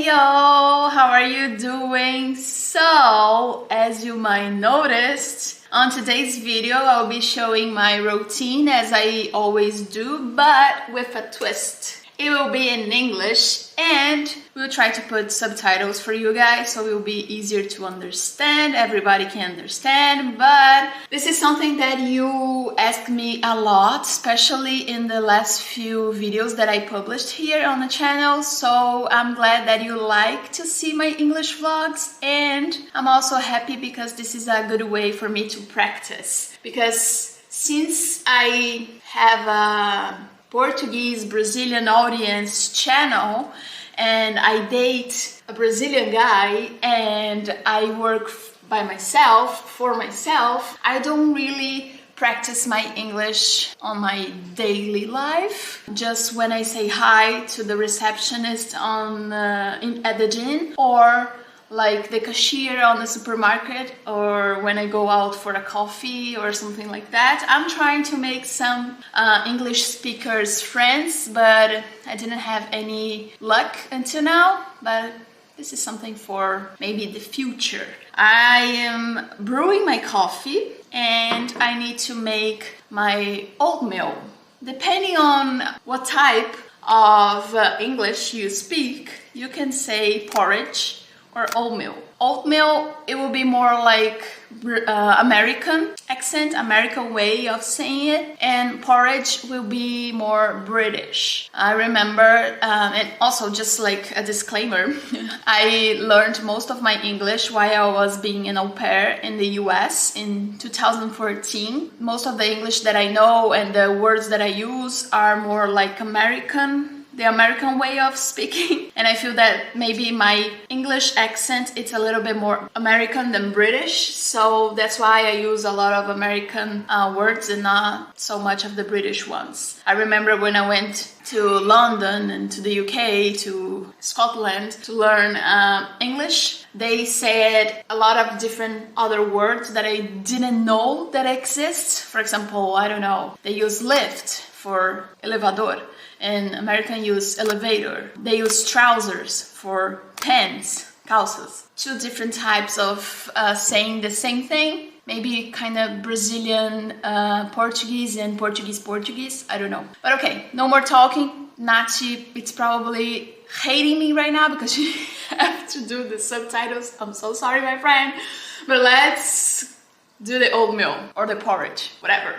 Heyo, how are you doing? So, as you might noticed, on today's video I'll be showing my routine as I always do, but with a twist. It will be in English and we'll try to put subtitles for you guys so it will be easier to understand. Everybody can understand, but this is something that you asked me a lot, especially in the last few videos that I published here on the channel. So I'm glad that you like to see my English vlogs, and I'm also happy because this is a good way for me to practice. Because since I have a Portuguese Brazilian audience channel and I date a Brazilian guy and I work by myself, for myself, I don't really practice my English on my daily life. Just when I say hi to the receptionist at the gym, or like the cashier on the supermarket, or when I go out for a coffee or something like that. I'm trying to make some English speakers friends, but I didn't have any luck until now, but this is something for maybe the future. I am brewing my coffee and I need to make my oatmeal. Depending on what type of English you speak, you can say porridge or oatmeal. Oatmeal, it will be more like American accent, American way of saying it, and porridge will be more British. I remember, and also just like a disclaimer, I learned most of my English while I was being an au pair in the US in 2014. Most of the English that I know and the words that I use are more like the American way of speaking, and I feel that maybe my English accent, it's a little bit more American than British, so that's why I use a lot of American words and not so much of the British ones. I remember when I went to London and to the UK, to Scotland to learn English, they said a lot of different other words that I didn't know that exist. For example, I don't know, they use lift for elevador, and American use elevator. They use trousers for pants, calças. Two different types of saying the same thing. Maybe kind of Brazilian Portuguese and Portuguese, I don't know. But okay, no more talking. Nachi, it's probably hating me right now because she have to do the subtitles. I'm so sorry, my friend. But let's do the oatmeal or the porridge, whatever.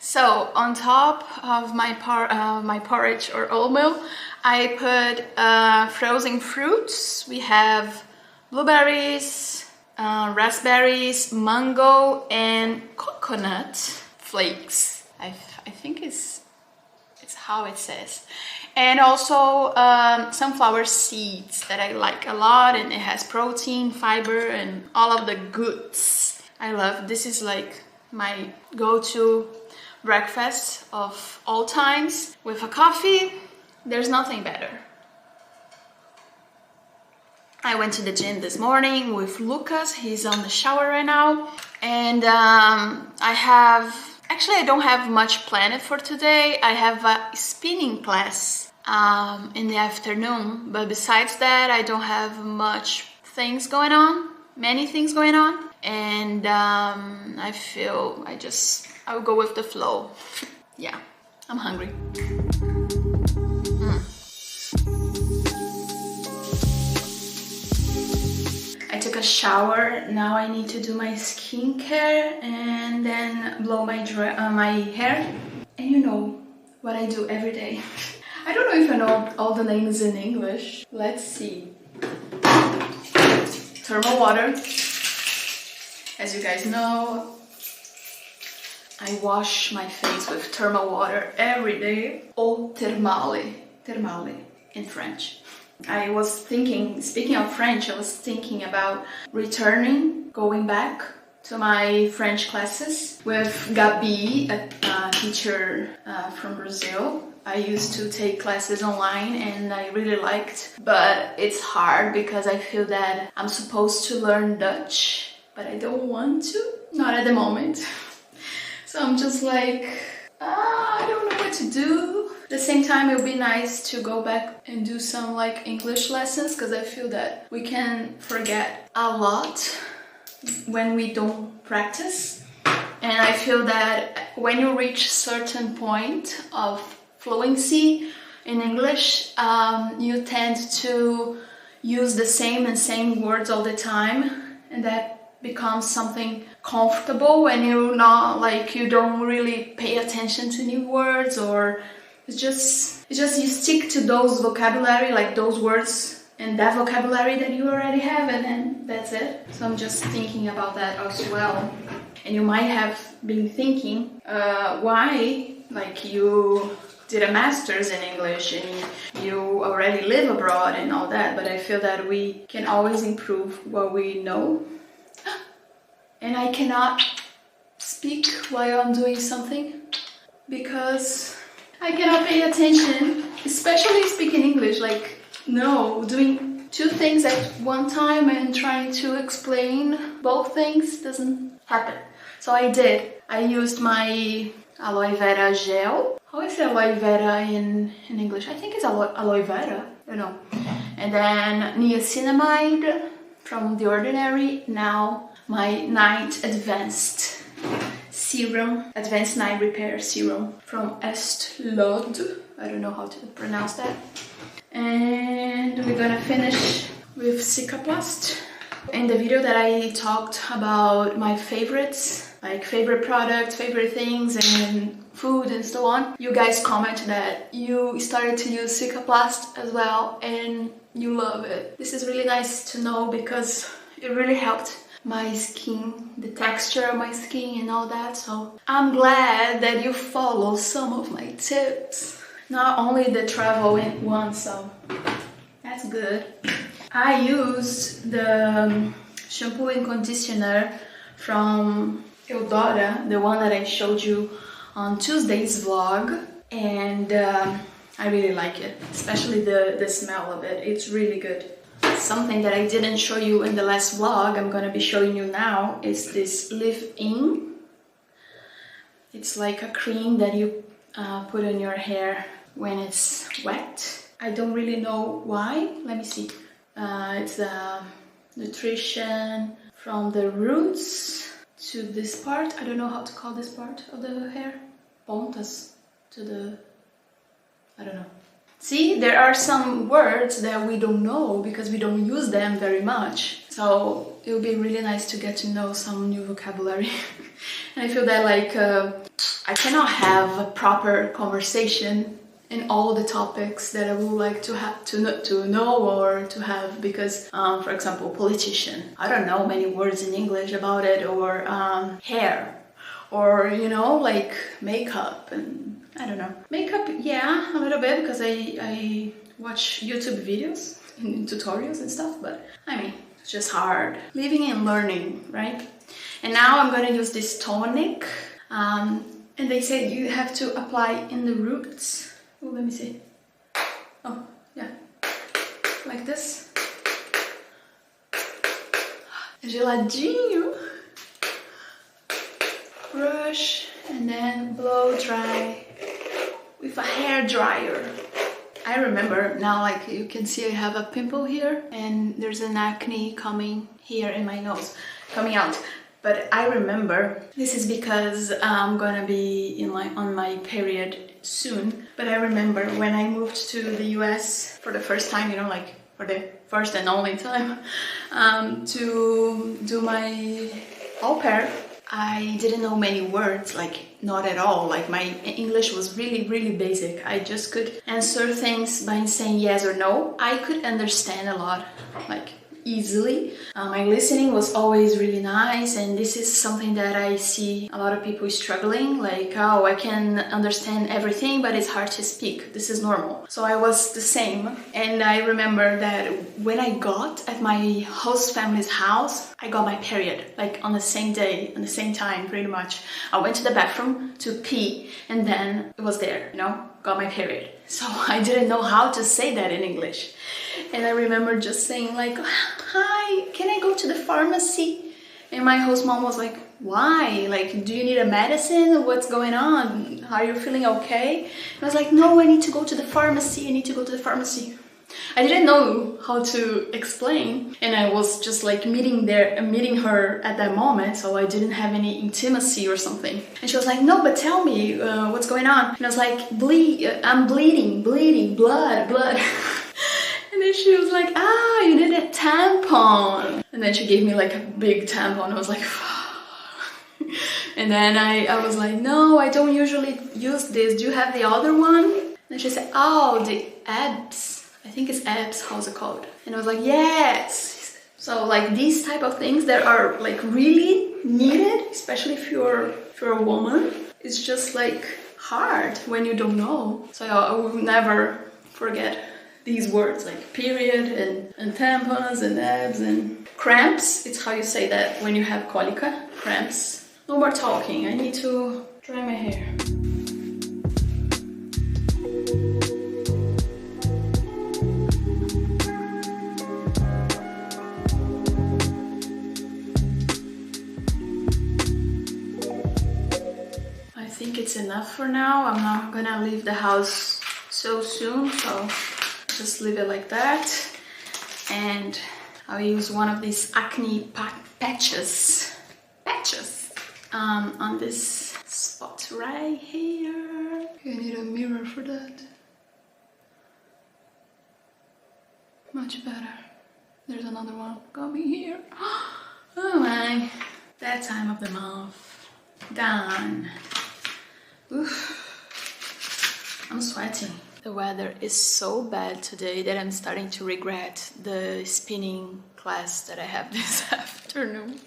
So on top of my porridge or oatmeal, I put frozen fruits. We have blueberries, raspberries, mango, and coconut flakes. I think it's how it says. And also sunflower seeds that I like a lot, and it has protein, fiber, and all of the goods. I love. This is like my go-to breakfast of all times. With a coffee, there's nothing better. I went to the gym this morning with Lucas. He's on the shower right now, and I don't have much planned for today. I have a spinning class in the afternoon, but besides that I don't have many things going on, and I'll go with the flow. Yeah, I'm hungry. a shower. Now I need to do my skincare and then blow my hair. And you know what I do every day. I don't know if I know all the names in English. Let's see. Thermal water. As you guys know, I wash my face with thermal water every day. Ou thermale. Thermale in French. I was thinking, speaking of French, I was thinking about returning, going back to my French classes with Gabi, a teacher from Brazil. I used to take classes online and I really liked, but it's hard because I feel that I'm supposed to learn Dutch, but I don't want to, not at the moment. So I'm just like, I don't know what to do. At the same time, it would be nice to go back and do some like English lessons because I feel that we can forget a lot when we don't practice. And I feel that when you reach certain point of fluency in English, you tend to use the same words all the time, and that becomes something comfortable when you're not like, you don't really pay attention to new words, or it's just you stick to those vocabulary, like those words and that vocabulary that you already have, and then that's it. So I'm just thinking about that as well. And you might have been thinking why, like, you did a master's in English and you already live abroad and all that, but I feel that we can always improve what we know. And I cannot speak while I'm doing something because I cannot pay attention, especially speaking English. Like, no, doing two things at one time and trying to explain both things doesn't happen. So I did. I used my aloe vera gel. How is aloe vera in English? I think it's aloe vera, I don't know. And then niacinamide from The Ordinary. Now my night advanced serum, advanced night repair serum from Estée. I don't know how to pronounce that. And we're gonna finish with Cicaplast. In the video that I talked about my favorites, like favorite products, favorite things, and food and so on, you guys comment that you started to use Cicaplast as well and you love it. This is really nice to know because it really helped my skin, the texture of my skin and all that. So I'm glad that you follow some of my tips, not only the travel one, so that's good. I used the shampoo and conditioner from Eudora, the one that I showed you on Tuesday's vlog, and I really like it, especially the smell of it. It's really good. Something that I didn't show you in the last vlog, I'm gonna be showing you now, is this leave-in. It's like a cream that you put on your hair when it's wet. I don't really know why. Let me see. It's nutrition from the roots to this part. I don't know how to call this part of the hair. Pontas to the... I don't know. See, there are some words that we don't know because we don't use them very much. So it would be really nice to get to know some new vocabulary. And I feel that like I cannot have a proper conversation in all the topics that I would like to have to know or to have, because for example, politician, I don't know many words in English about it, or hair, or you know, like makeup, and I don't know. Makeup, yeah, a little bit, because I watch YouTube videos and tutorials and stuff, but I mean, it's just hard. Living and learning, right? And now I'm gonna use this tonic, and they say you have to apply in the roots. Oh, let me see. Oh, yeah. Like this. Geladinho. Brush and then blow dry with a hair dryer. I remember now, like you can see I have a pimple here and there's an acne coming here in my nose, coming out. But I remember, this is because I'm gonna be on my period soon, but I remember when I moved to the US for the first time, you know, like for the first and only time, to do my au pair. I didn't know many words, like not at all. Like my English was really basic. I just could answer things by saying yes or no. I could understand a lot, like easily. My listening was always really nice, and this is something that I see a lot of people struggling, like, oh, I can understand everything, but it's hard to speak. This is normal. So I was the same, and I remember that when I got at my host family's house, I got my period, like on the same day, on the same time, pretty much. I went to the bathroom to pee, and then it was there, you know, got my period. So I didn't know how to say that in English. And I remember just saying like, hi, can I go to the pharmacy? And my host mom was like, why? Like, do you need a medicine? What's going on? Are you feeling okay? And I was like, no, I need to go to the pharmacy. I need to go to the pharmacy. I didn't know how to explain, and I was just like meeting her at that moment, so I didn't have any intimacy or something. And she was like, no, but tell me what's going on. And I was like, I'm bleeding, blood. And then she was like, ah, you need a tampon. And then she gave me like a big tampon. I was like, and then I was like, no, I don't usually use this. Do you have the other one? And she said, oh, the abs. I think it's abs, how's it called? And I was like, yes. So like these type of things that are like really needed, especially if you're a woman, it's just like hard when you don't know. So I will never forget these words like period and tampons and abs and cramps. It's how you say that when you have colica, cramps. No more talking, I need to dry my hair. I think it's enough for now. I'm not gonna leave the house so soon, so just leave it like that. And I'll use one of these acne patches on this spot right here. You need a mirror for that. Much better. There's another one coming here. Oh my, that time of the month done. Oof. I'm sweating. The weather is so bad today that I'm starting to regret the spinning class that I have this afternoon.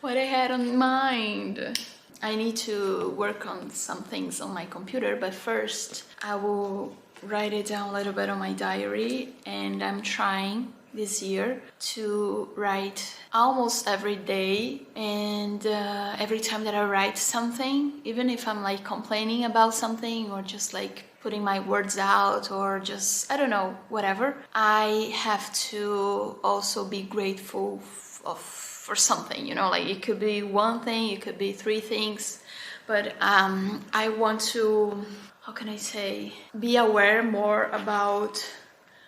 What I had on mind. I need to work on some things on my computer, but first I will write it down a little bit on my diary, and I'm trying this year to write almost every day, and every time that I write something, even if I'm like complaining about something or just like putting my words out or just, I don't know, whatever, I have to also be grateful for something, you know, like it could be one thing, it could be three things, but I want to, how can I say, be aware more about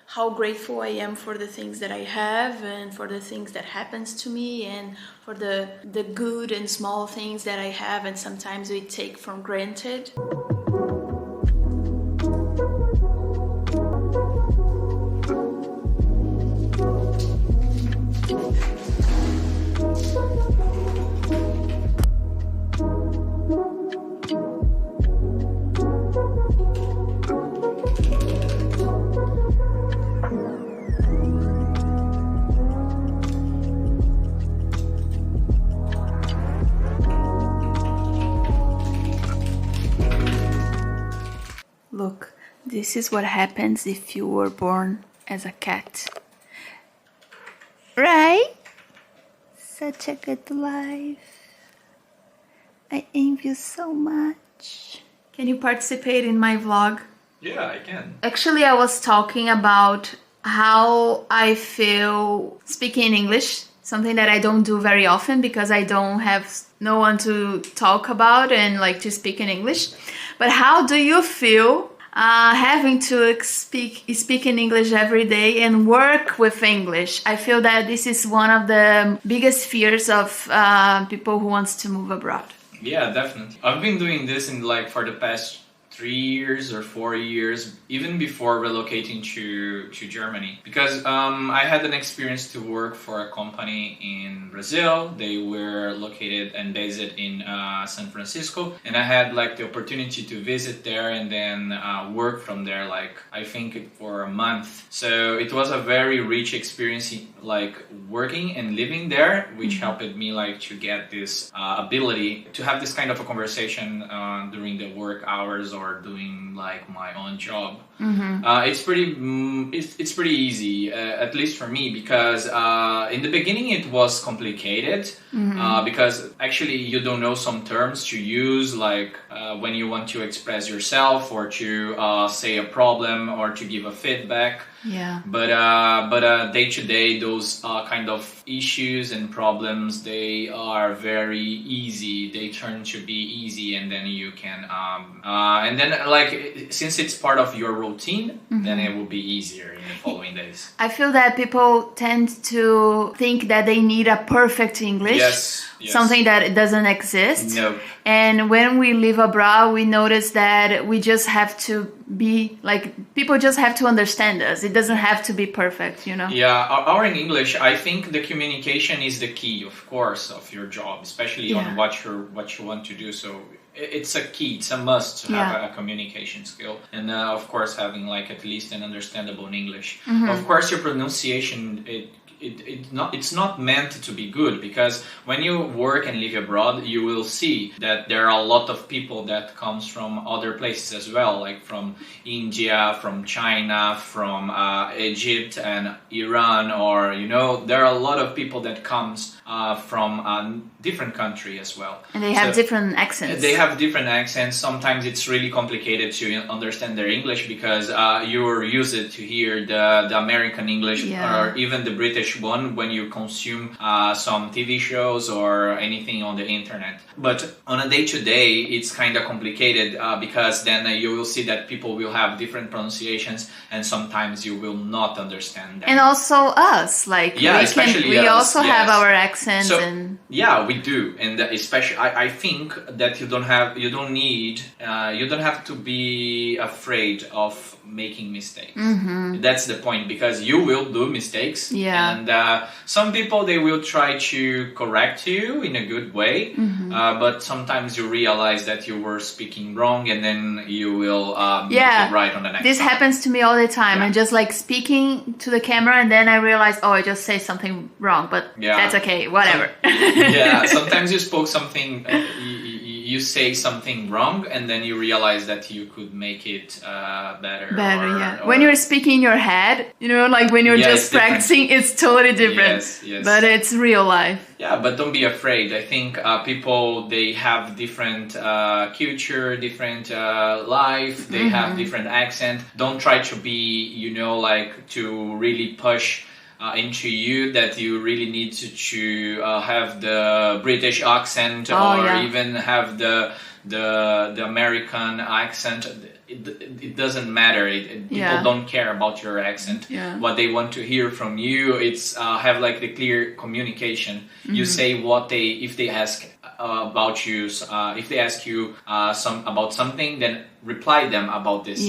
how grateful I am for the things that I have and for the things that happens to me and for the good and small things that I have and sometimes we take for granted. Look, this is what happens if you were born as a cat. Right? Such a good life. I envy you so much. Can you participate in my vlog? Yeah, I can. Actually, I was talking about how I feel speaking in English, something that I don't do very often because I don't have no one to talk about and like to speak in English. But how do you feel having to speak in English every day and work with English? I feel that this is one of the biggest fears of people who wants to move abroad. Yeah, definitely. I've been doing this for the past 3 years or 4 years, even before relocating to Germany, because I had an experience to work for a company in Brazil. They were located and based in San Francisco, and I had like the opportunity to visit there and then work from there, like I think for a month. So it was a very rich experience, like working and living there, which helped me like to get this ability to have this kind of a conversation during the work hours or doing like my own job. It's pretty easy, at least for me, because in the beginning it was complicated, because actually you don't know some terms to use, like when you want to express yourself or to say a problem or to give a feedback. Yeah. But day to day, those kind of issues and problems, they are very easy. They turn to be easy, and then you can and then like since it's part of your routine, then it will be easier in the following days. I feel that people tend to think that they need a perfect English. Yes. Something that doesn't exist. No. And when we live abroad, we notice that we just have to be like, people just have to understand us. It doesn't have to be perfect, you know? Yeah, our in English, I think the communication is the key, of course, of your job, especially on what you want to do. So it's a key, it's a must to have a communication skill, and of course having like at least an understandable in English. Of course, your pronunciation, it's not meant to be good, because when you work and live abroad, you will see that there are a lot of people that comes from other places as well, like from India, from China, from Egypt and Iran, or there are a lot of people that comes from a different country as well. And they have different accents. They have different accents. Sometimes it's really complicated to understand their English, because you're used to hear the American English or even the British one when you consume some TV shows or anything on the internet. But on a day-to-day, it's kind of complicated, because then you will see that people will have different pronunciations, and sometimes you will not understand them. And also us, like we also have our accents. So, and yeah, we do, and especially I think that you don't have to be afraid of making mistakes. That's the point, because you will do mistakes, and some people, they will try to correct you in a good way, but sometimes you realize that you were speaking wrong, and then you will make it right on the next This time. happens to me all the time. I'm just like speaking to the camera, and then I realize, I just say something wrong, but that's okay, whatever. Sometimes you spoke something, you say something wrong, and then you realize that you could make it better. Or when you're speaking in your head, like when you're just practicing, it's totally different. Yes. But it's real life. Yeah, but don't be afraid. I think people, they have different culture, different life, they have different accent. Don't try to be, like to really push into you that you really need to have the British accent even have the American accent. It doesn't matter. People don't care about your accent. What they want to hear from you, it's have like the clear communication. You say if they ask about you, if they ask you about something, then reply them about this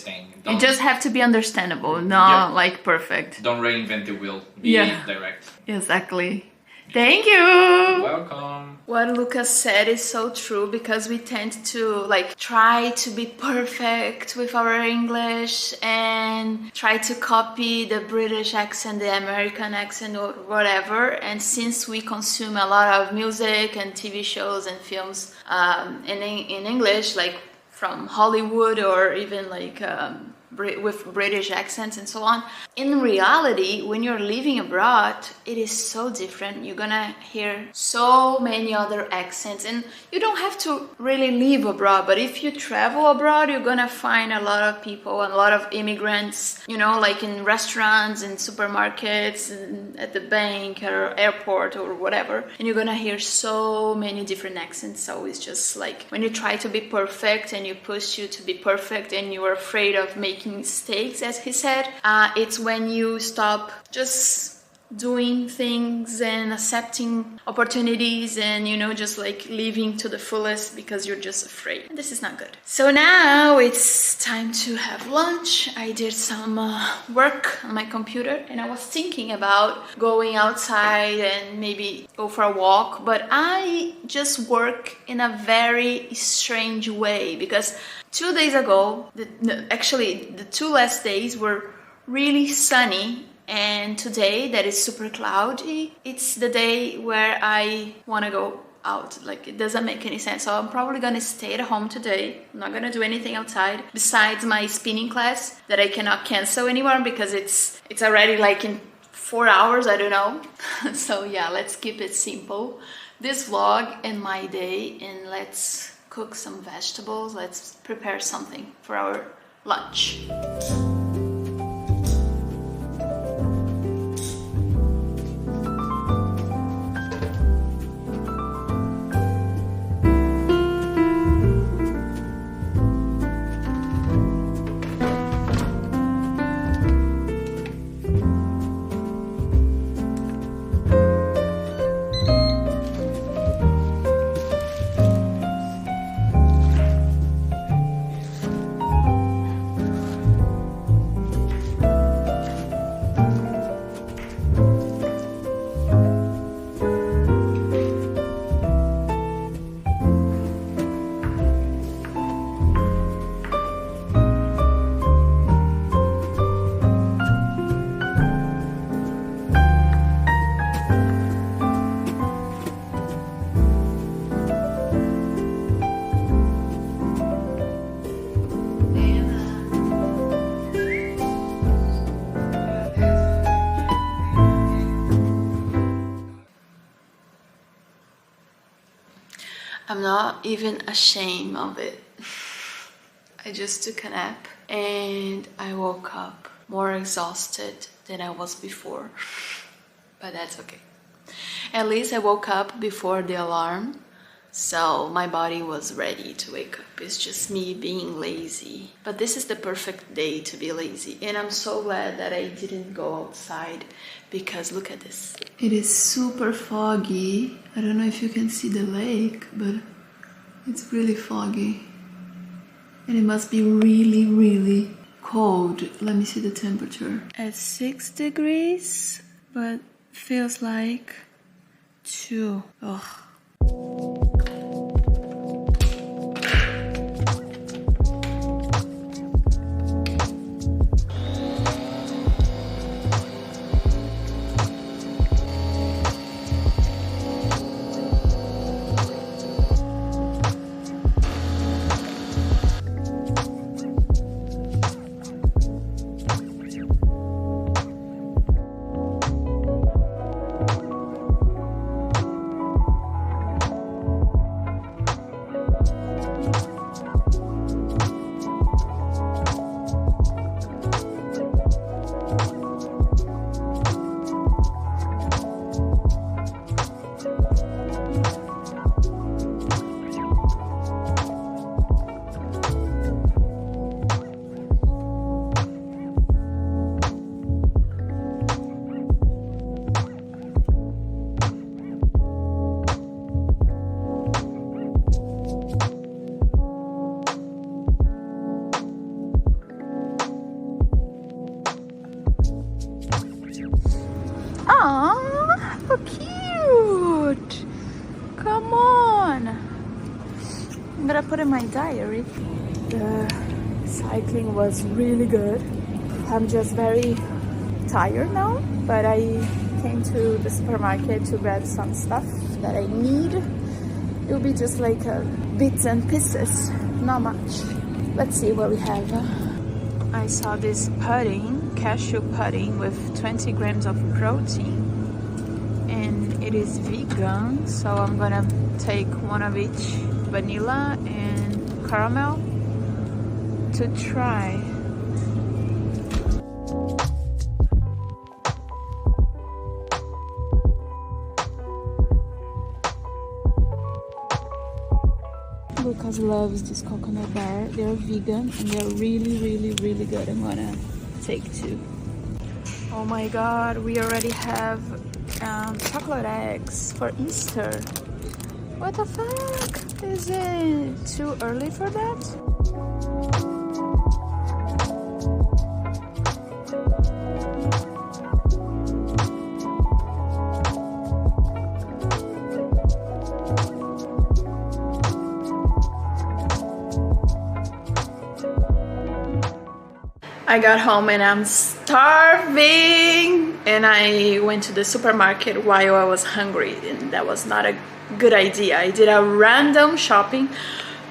thing. You just have to be understandable, not like perfect. Don't reinvent the wheel. Be direct. Exactly. Thank you. Welcome. What Lucas said is so true, because we tend to like try to be perfect with our English and try to copy the British accent, the American accent, or whatever. And since we consume a lot of music and TV shows and films in English, like from Hollywood or even like with British accents and so on. In reality, when you're living abroad, it is so different. You're gonna hear so many other accents, and you don't have to really live abroad, but if you travel abroad, you're gonna find a lot of people, a lot of immigrants, like in restaurants and supermarkets and at the bank or airport or whatever, and you're gonna hear so many different accents. So it's just like when you try to be perfect and you push you to be perfect and you're afraid of making mistakes, as he said, it's when you stop just doing things and accepting opportunities and, you know, just like living to the fullest because you're just afraid. This is not good. So now it's time to have lunch. I did some work on my computer and I was thinking about going outside and maybe go for a walk, but I just work in a very strange way because 2 days ago, actually the 2 last days were really sunny. And today, that is super cloudy, it's the day where I want to go out. Like, it doesn't make any sense. So I'm probably gonna stay at home today. I'm not gonna do anything outside besides my spinning class that I cannot cancel anymore because it's already like in 4 hours, I don't know. So yeah, let's keep it simple. This vlog and my day, and let's cook some vegetables. Let's prepare something for our lunch. I'm not even ashamed of it. I just took a nap and I woke up more exhausted than I was before. But that's okay. At least I woke up before the alarm, so my body was ready to wake up. It's just me being lazy. But this is the perfect day to be lazy. And I'm so glad that I didn't go outside because look at this. It is super foggy. I don't know if you can see the lake, but it's really foggy. And it must be really, really cold. Let me see the temperature. At 6 degrees, but feels like 2. Ugh. Aww, how cute! Come on! I'm gonna put in my diary. The cycling was really good. I'm just very tired now, but I came to the supermarket to grab some stuff that I need. It'll be just like bits and pieces, not much. Let's see what we have. I saw this pudding, cashew pudding with 20 grams of protein, and it is vegan, so I'm gonna take one of each, vanilla and caramel, to try. Lucas loves this coconut bar. They're vegan and they're really, really, really good. I'm gonna take 2. Oh my god, we already have chocolate eggs for Easter. What the fuck? Is it too early for that? I got home and I'm starving, and I went to the supermarket while I was hungry, and that was not a good idea. I did a random shopping,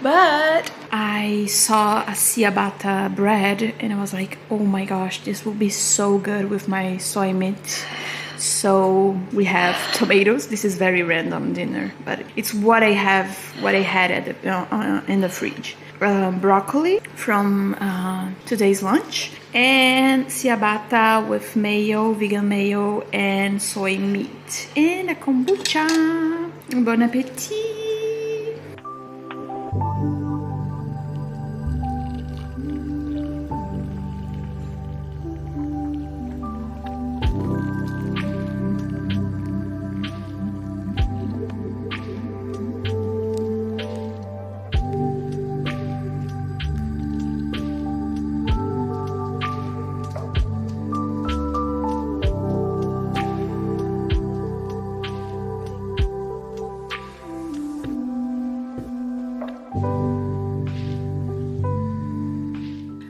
but I saw a ciabatta bread and I was like, oh my gosh, this will be so good with my soy meat. So we have tomatoes. This is very random dinner, but it's what I had at the, in the fridge. Broccoli from today's lunch, and ciabatta with mayo, vegan mayo, and soy meat, and a kombucha. Bon appetit!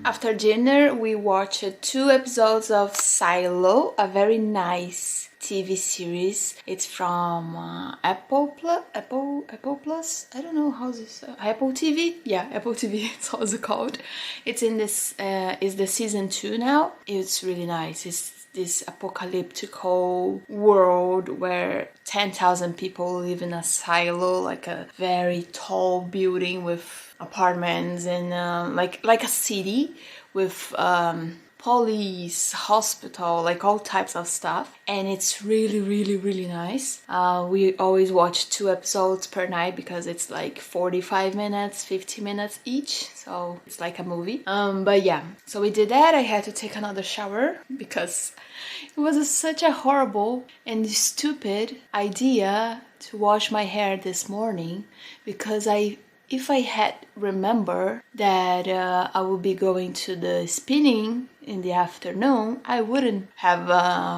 After dinner, we watched 2 episodes of Silo, a very nice TV series. It's from Apple Plus. I don't know how this Apple TV. Yeah, Apple TV. It's also called. It's in this. Is the season 2 now. It's really nice. It's this apocalyptical world where 10,000 people live in a silo, like a very tall building with apartments and like a city with police, hospital, like all types of stuff. And it's really nice. We always watch 2 episodes per night because it's like 45 minutes, 50 minutes each, so it's like a movie. But yeah, so we did that. I had to take another shower because it was such a horrible and stupid idea to wash my hair this morning, because if I had remembered that I would be going to the spinning in the afternoon, I wouldn't have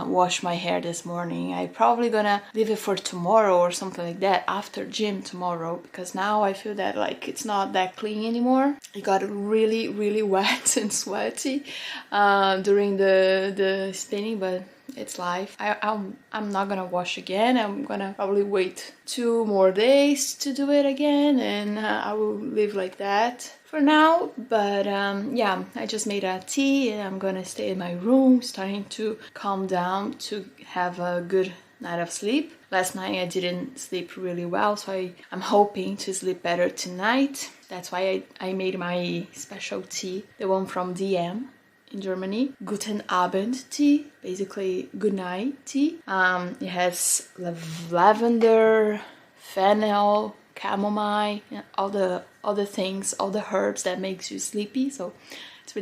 washed my hair this morning. I probably gonna leave it for tomorrow or something like that, after gym tomorrow, because now I feel that like it's not that clean anymore. It got really wet and sweaty during the spinning, but it's life. I'm not gonna wash again. I'm gonna probably wait 2 more days to do it again, and I will live like that for now. But yeah, I just made a tea and I'm gonna stay in my room, starting to calm down to have a good night of sleep. Last night I didn't sleep really well, so I'm hoping to sleep better tonight. That's why I made my special tea, the one from DM in Germany, Guten Abend tea, basically good night tea. It has lavender, fennel, chamomile, all the things, all the herbs that makes you sleepy. So it's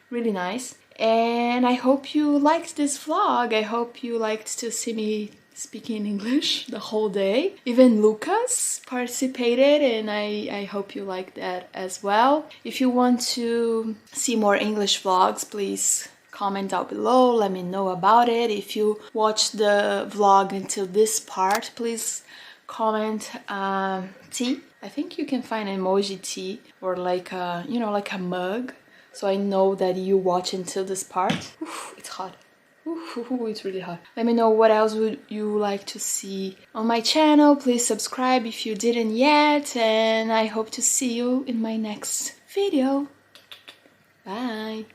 really nice. And I hope you liked this vlog. I hope you liked to see me speaking English the whole day. Even Lucas participated, and I hope you like that as well. If you want to see more English vlogs, please comment down below, let me know about it. If you watched the vlog until this part, please comment tea. I think you can find emoji tea, or like a, you know, like a mug, so I know that you watch until this part. Oof, it's hot. Ooh, it's really hot. Let me know what else would you like to see on my channel. Please subscribe if you didn't yet, and I hope to see you in my next video. Bye.